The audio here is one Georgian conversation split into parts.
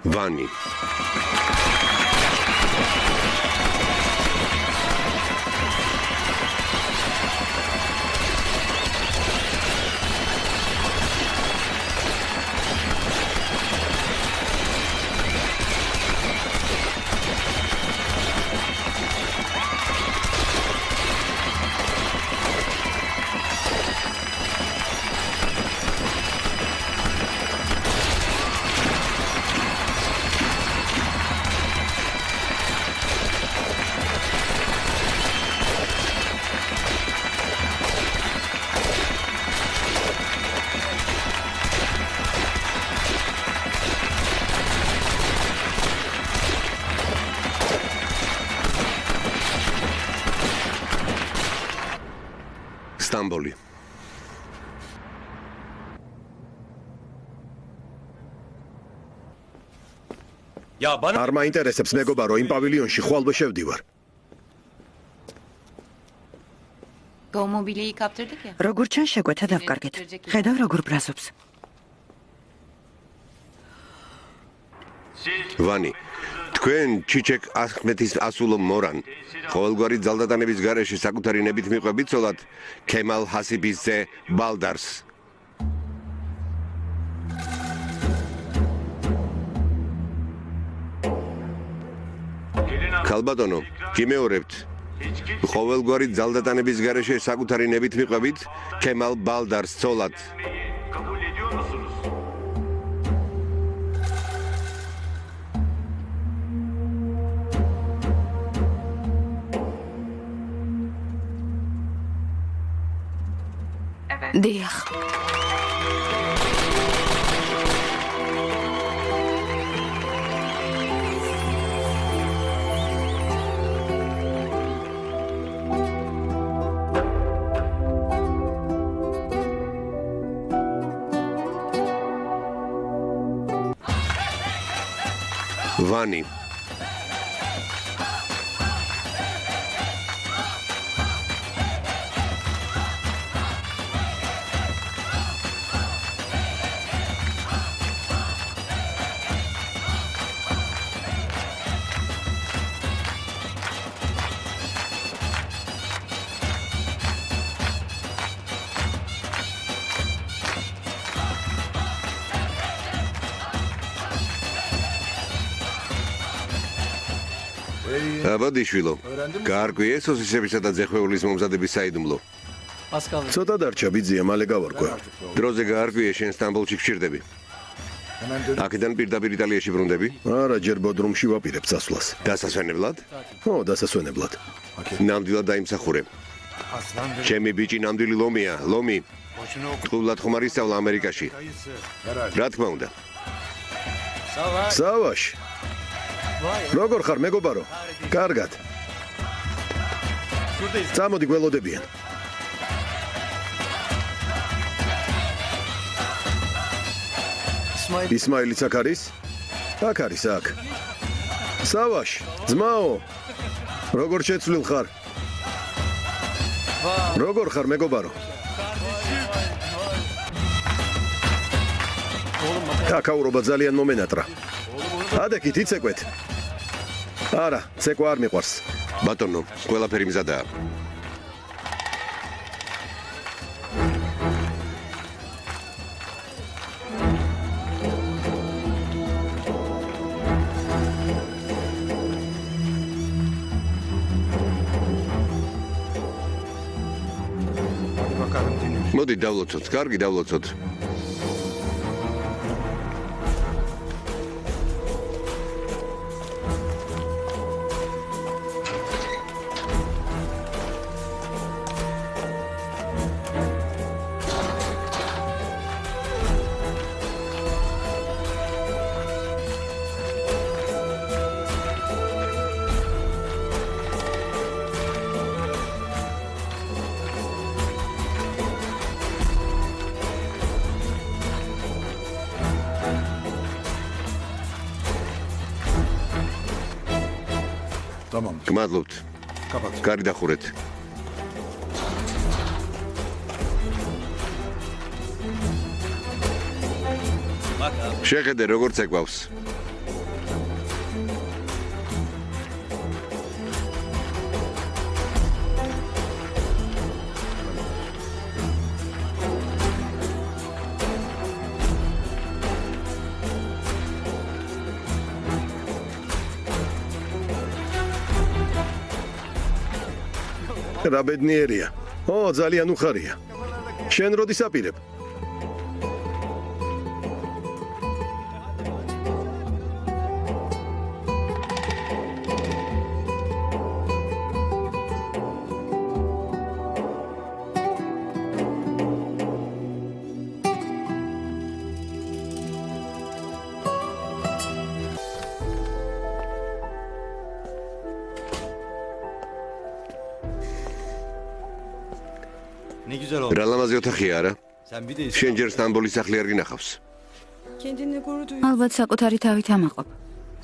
ვანი. სტამბოლი. არ მაინტერესებს მეგობარო, იმ პავილიონში ხვალ შევდივარ. გაუმობილი იქავდრდით? როგორ ჩან შეგვეთა დავკარგეთ. ხედავ როგორ ბრაზობს. ვანი. თქვენ ჩიჩეკ ახმეთის ასულო მორან ყოველგვარი ძალდატანების გარეშე საკუთარი ნებით მიყვებით ცოლად ქემალ ჰასიბის ძე ბალდარს. ქალბატონო, გიმეორებთ. ყოველგვარი ძალდატანების გარეშე საკუთარი ნებით მიყვებით ქემალ ბალდარს ცოლად. დიახ. ვანი. აბადიშვილო, გაარკვიე სოსისებისა და ძეხვეულის მომზადების საიდუმლო. ცოტა დარჩა ბიძია, მალე გავარკვევ. დროზე გაარკვიე შენ სტამბოლში გჭირდები. აქედან პირდაპირ იტალიაში ბრუნდები? არა, ჯერ ბოდრუმში ვაპირებ წასვლას. დასასვენებლად? ხო, დასასვენებლად. ნამდვილად დაიმსახურე. ჩემი ბიჭი ნამდვილი ლომია, ლომი. ყრულად ხომ არ ისწავლა ამერიკაში. რა თქმა უნდა. სავაშ. როგორ ხარ მეგობარო? კარგად. წამოდი გველოდებიან. ისმაილიც აქ არის? აქ არის, აქ. სავაშ, ძმაო. როგორ შეცვლილ ხარ? როგორ ხარ მეგობარო? თაკაურობა ძალიან მომენატრა. ადექით იცეკვეთ. არა, ცეკვა არ მიყვარს. ბატონო, ყველაფერი მზადაა. მოდი დავლოცოთ, კარგი დავლოცოთ. გმადლობთ. კარი დახურეთ. შეხედე როგორც ეკვავს. რა ბედნიერია. ო, ძალიან უხარია. შენ როდის აპირებ? Ne güzel oldu. რა ლამაზი ოთახია არა? Sen bir de შენ ჯერ სტამბოლის სახლი არ გინახავს. Kendine gurur duy. ალბათ საკუთარი თავით ამაყობ.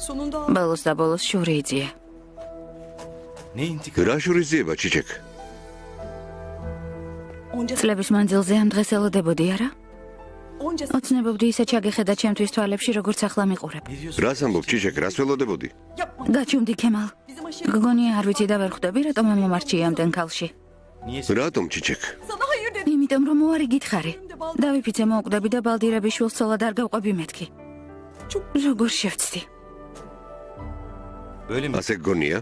Sonunda ბოლოს და ბოლოს შური იწია. ne intikam? რა შურიზიება ჩიჩეკ? onca წლების მანძილზე ამ დღეს ელოდებოდი არა? onca ოცნებობდი ისე ჩაგეხედა ჩემთვის თვალებში როგორც ახლა მიყურებ. Ne diyorsun? რას ამბობ ჩიჩეკ? რას ველოდებოდი? yapma. გაჩუმდი ქემალ. Bizim aşırı გგონია არ ვიცი და ვერ ხვდები რატომ მომარჩია ამდენ ქალში. Niye sen? რატომ ჩიჩეკ? sana hayır dedim. იმიტომ რომ უარი გითხარი. დავიფიცე მოუკვდები და ბალდირების შვილს ცოლად არ გავყვები მეთქი. როგორ შევცდი? Böyle mi? ასე გგონია?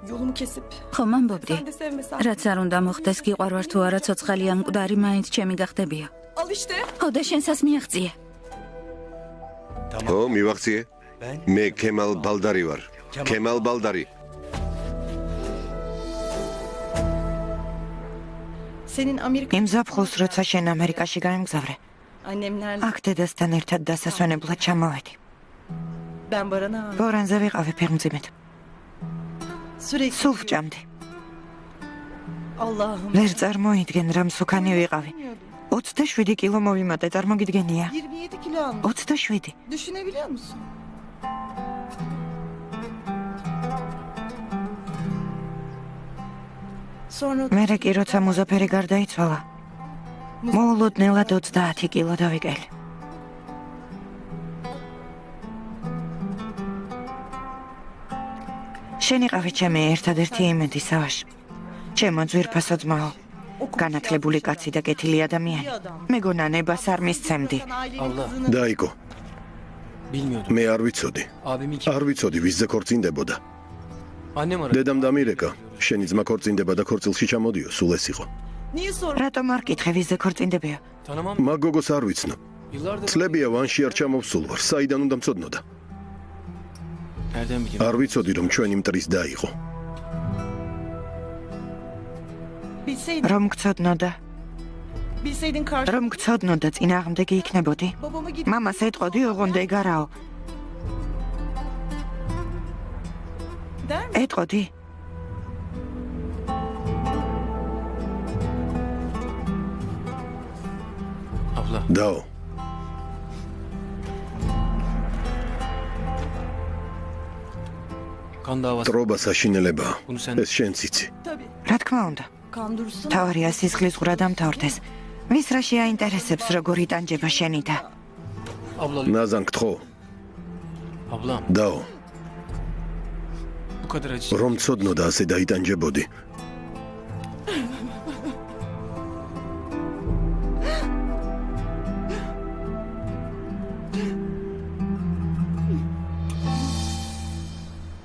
Yolumu kesip ხომ ამბობდი? sen de sevmesen. რაც არ უნდა მოხდეს გიყვარვარ თუ არა ცოცხალი ან მკვდარი მაინც ჩემი გახდებია. Al işte. ხო და შენსაც მიაღწიე. Tamam. ო, მივახციე. Ben მე ქემალ ბალდარი ვარ. ქემალ ბალდარი. Senin Amerika იმ ზაფხულს, როცა შენ ამერიკაში გაემგზავრე, annemlerle აქ დედასთან ერთად დასასვენებლად ჩამოვედი. ben Baran'a ბორანზე ვიყავი ფეხმძიმედ. sürekli სულ ვჭამდი. Allah'ım. ვერ წარმოიდგენ, რა მსუქანი ვიყავი. 27 კილო მოვიმატე, წარმოგიდგენია? 27 kilo almış. 27. Düşünebiliyor musun? Sonra მერე კი როცა მუზაფერი გარდაიცვალა, მოულოდნელად 30 კილო დავიკელი. შენ იყავი ჩემი ერთადერთი იმედი სავაში. ჩემო ძვირფასო ძმაო, განათლებული კაცი და კეთილი ადამიანი. მეგონა ნებას არ მისცემდი. Allah. დაიკო, Bilmiyordum. მე არ ვიცოდი. Abimin kim? არ ვიცოდი ვისზე ქორწინდებოდა. Annem aradı. დედამ დამირეკა, შენი ძმა ქორწინდება და ქორწილში çamodიო, სულ ეს იყო. niye sonra? რატომ არ კითხე ვისზე ქორწინდებია? Tanımam. მაგ გოგოს არ ვიცნობ. Yıllardır. წლებია ვანში არ ჩამოვსულ ვარ, საიდან უნდა მწოდნოდა. Nereden bileyim? არ ვიცოდი რომ ჩვენი მტრის და იყო. Bilseydin, რომ გწოდნოდა, bilseydin karşı რომ გწოდნოდა წინააღმდეგი იქნებოდი. babama gidip მამას ეტყოდი ოღონდ ეგარაო. der mi? ეტყოდი? Abla. დაო, Kan davası. ტრობა საშინელებაა. Bunu sen ეს შენც იცი. Tabii. რა თქმა უნდა. Kandırırsın. თავარია სისხლის ღრა დამთავრდეს. ვის რა შეაინტერესებს როგორ იტანჯება შენი და? abla. ნაზან გთხოვ, Ablam. დაო, Bu kadar acı. რომ წოდნოდა ასე დაიტანჯებოდი,